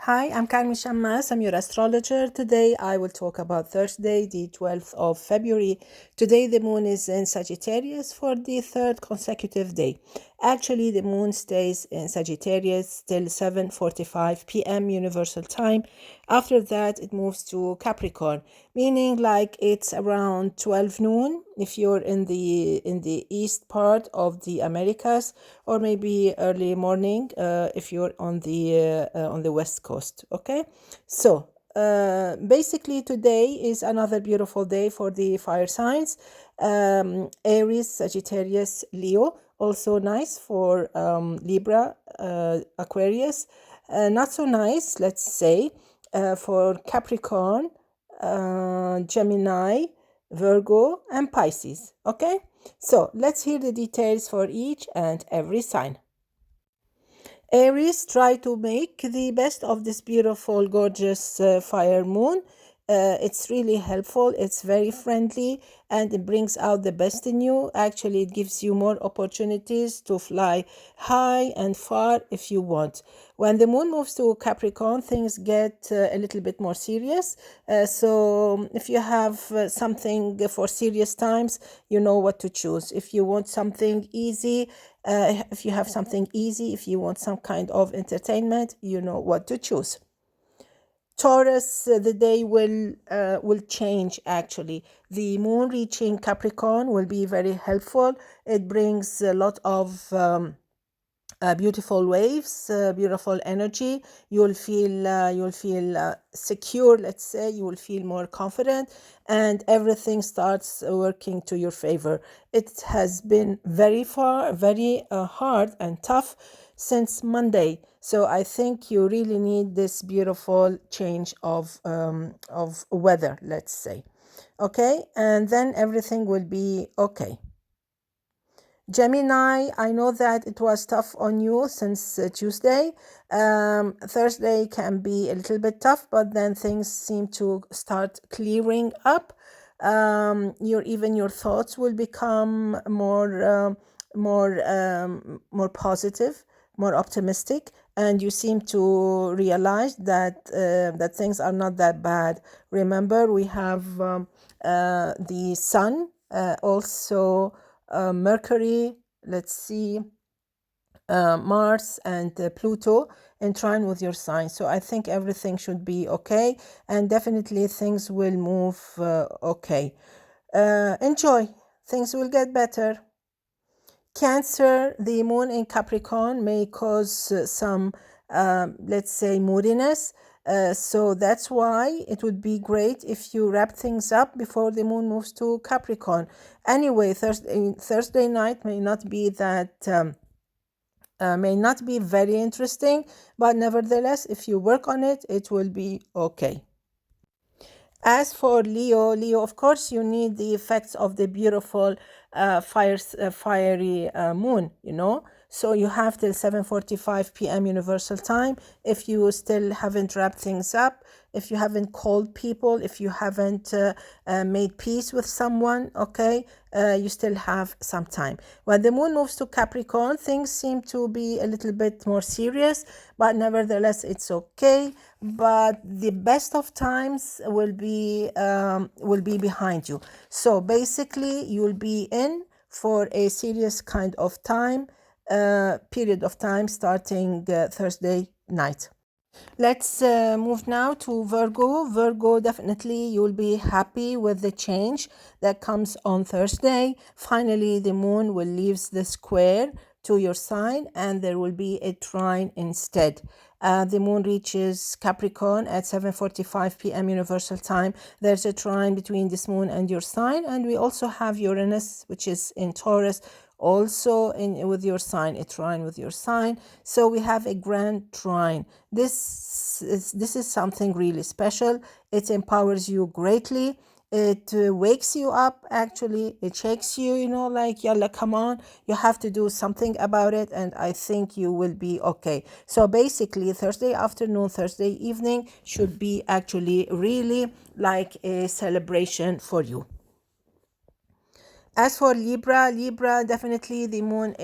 Hi, I'm Carmen Chammas. I'm your astrologer. Today I will talk about Thursday, the 12th of February. Today the moon is in Sagittarius for the third consecutive day. Actually, the moon stays in Sagittarius till 7:45 p.m. Universal Time. After that, it moves to Capricorn, meaning like it's around 12 noon if you're in the east part of the Americas, or maybe early morning if you're on the west coast. Okay, so basically today is another beautiful day for the fire signs. Aries, Sagittarius, Leo, also nice for Libra, Aquarius. Not so nice, let's say, for Capricorn, Gemini, Virgo, and Pisces. Okay, so let's hear the details for each and every sign. Aries, try to make the best of this beautiful, gorgeous fire moon. It's really helpful, it's very friendly, and it brings out the best in you. Actually, it gives you more opportunities to fly high and far if you want. When the moon moves to Capricorn, things get a little bit more serious. So if you have something for serious times, you know what to choose. If you want something easy, if you have something easy, if you want some kind of entertainment, you know what to choose. Taurus, the day will change actually. The moon reaching Capricorn will be very helpful. It brings a lot of beautiful waves, beautiful energy. You'll feel secure, let's say. You will feel more confident, and everything starts working to your favor. It has been very hard and tough since Monday. So I think you really need this beautiful change of weather, let's say. Okay, and then everything will be okay. Gemini, I know that it was tough on you since Tuesday. Thursday can be a little bit tough, but then things seem to start clearing up. Your thoughts will become more positive, more optimistic, and you seem to realize that things are not that bad. Remember, we have the sun also. Mercury, let's see, Mars and Pluto in trine with your sign. So I think everything should be okay, and definitely things will move okay. Enjoy. Things will get better. Cancer, the moon in Capricorn may cause some, let's say, moodiness. So that's why it would be great if you wrap things up before the moon moves to Capricorn. Anyway, Thursday night may not be very interesting, but nevertheless, if you work on it, it will be okay. As for Leo, of course, you need the effects of the beautiful fiery moon, So you have till 7:45 p.m. Universal Time. If you still haven't wrapped things up, if you haven't called people, if you haven't made peace with someone, okay, you still have some time. When the moon moves to Capricorn, things seem to be a little bit more serious, but nevertheless, it's okay. But the best of times will be behind you. So basically, you'll be in for a serious kind of time, period of time starting Thursday night. Let's move now to Virgo. Virgo, definitely you'll be happy with the change that comes on Thursday. Finally, the moon will leave the square to your sign, and there will be a trine instead. The moon reaches Capricorn at 7:45 p.m. Universal Time. There's a trine between this moon and your sign, and we also have Uranus, which is in Taurus, also with your sign, a trine with your sign. So we have a grand trine. This is something really special. It empowers you greatly. It wakes you up, actually. It shakes you, like, yalla, come on. You have to do something about it, and I think you will be okay. So basically, Thursday afternoon, Thursday evening should be actually really like a celebration for you. As for Libra, definitely the moon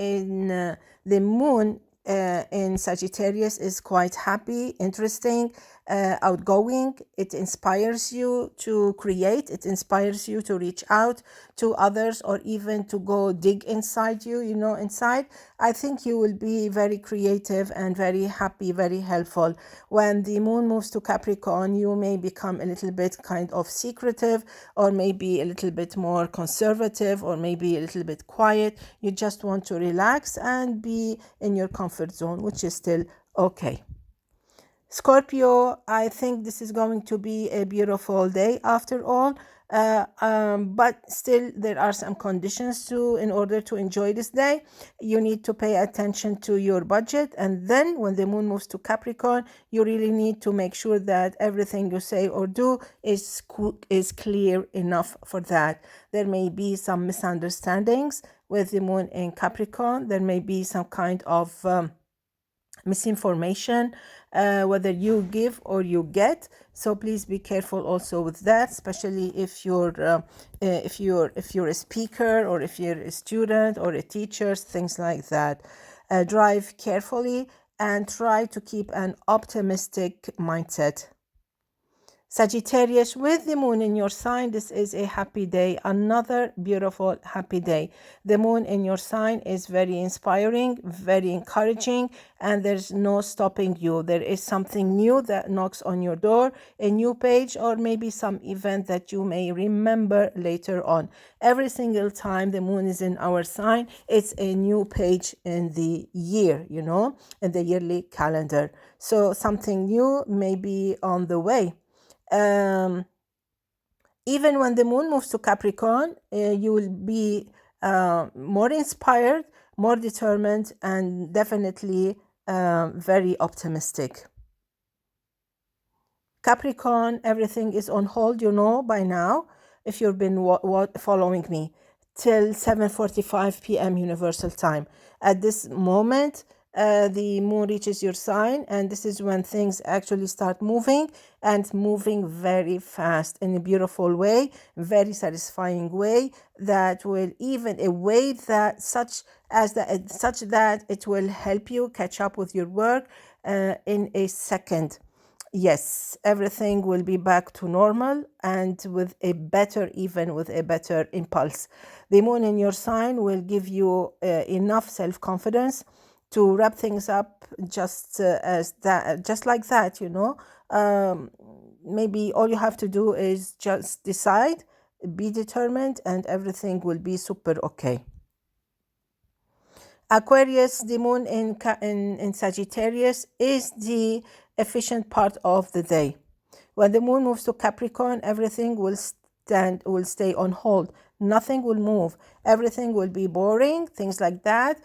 in Sagittarius is quite happy, interesting, outgoing. It inspires you to create. It inspires you to reach out to others, or even to go dig inside you, inside. I think you will be very creative and very happy, very helpful. When the moon moves to Capricorn, you may become a little bit kind of secretive, or maybe a little bit more conservative, or maybe a little bit quiet. You just want to relax and be in your comfort zone, which is still okay. Scorpio, I think this is going to be a beautiful day after all, but still there are some conditions in order to enjoy this day. You need to pay attention to your budget, and then when the moon moves to Capricorn, you really need to make sure that everything you say or do is clear enough for that. There may be some misunderstandings with the moon in Capricorn. There may be some kind of misinformation, whether you give or you get. So please be careful also with that, especially if you're a speaker, or if you're a student or a teacher, things like that. Drive carefully and try to keep an optimistic mindset. Sagittarius, with the moon in your sign, this is a happy day, another beautiful happy day. The moon in your sign is very inspiring, very encouraging, and there's no stopping you. There is something new that knocks on your door, a new page, or maybe some event that you may remember later on. Every single time the moon is in our sign, it's a new page in the year, in the yearly calendar. So something new may be on the way. Even when the moon moves to Capricorn, you will be more inspired, more determined, and definitely very optimistic. Capricorn, everything is on hold, by now, if you've been following me, till 7:45 p.m. Universal Time. At this moment, the moon reaches your sign, and this is when things actually start moving, and moving very fast in a beautiful way, very satisfying way, that will even a way that such that it will help you catch up with your work in a second. Yes, everything will be back to normal, and with a better impulse. The moon in your sign will give you enough self-confidence to wrap things up just like that, maybe all you have to do is just decide, be determined, and everything will be super okay. Aquarius, the moon in Sagittarius is the efficient part of the day. When the moon moves to Capricorn, everything will stay on hold. Nothing will move. Everything will be boring, things like that.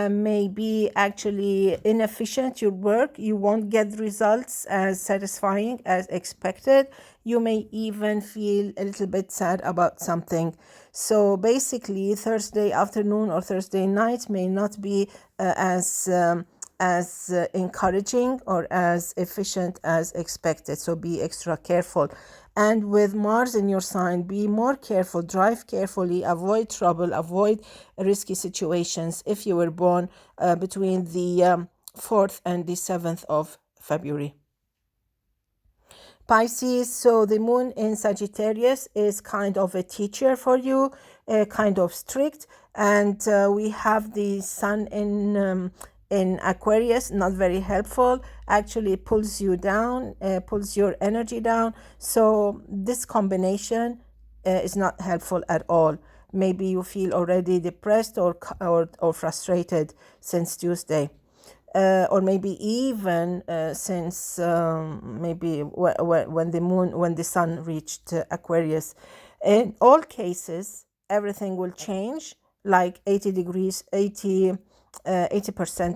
Maybe actually inefficient, your work. You won't get results as satisfying as expected. You may even feel a little bit sad about something. So basically, Thursday afternoon or Thursday night may not be as encouraging or as efficient as expected. So be extra careful. And with Mars in your sign, be more careful, drive carefully, avoid trouble, avoid risky situations if you were born between the 4th and the 7th of February. Pisces, so the moon in Sagittarius is kind of a teacher for you, kind of strict, and we have the sun in Aquarius, not very helpful, actually pulls you down, pulls your energy down. So this combination is not helpful at all. Maybe you feel already depressed or frustrated since Tuesday. Or maybe even since maybe when the sun reached Aquarius. In all cases, everything will change like 80%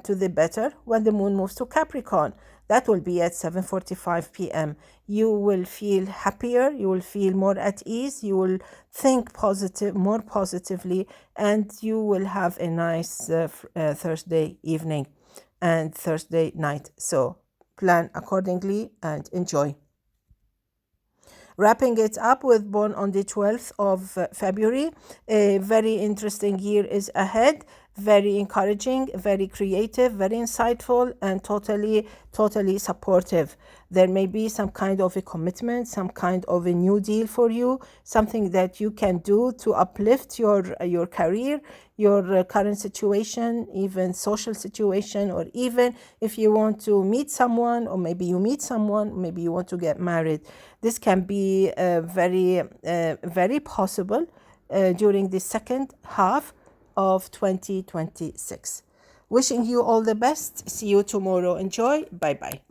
to the better when the moon moves to Capricorn. That will be at 7:45 p.m. You will feel happier, you will feel more at ease, you will think more positively, and you will have a nice Thursday evening and Thursday night. So plan accordingly and enjoy. Wrapping it up with born on the 12th of February, a very interesting year is ahead. very encouraging, very creative, very insightful, and totally supportive. There may be some kind of a commitment, some kind of a new deal for you, something that you can do to uplift your career, your current situation, even social situation, or even if you want to meet someone, or maybe you meet someone, maybe you want to get married. This can be very possible during the second half of 2026. Wishing you all the best. See you tomorrow. Enjoy. Bye bye.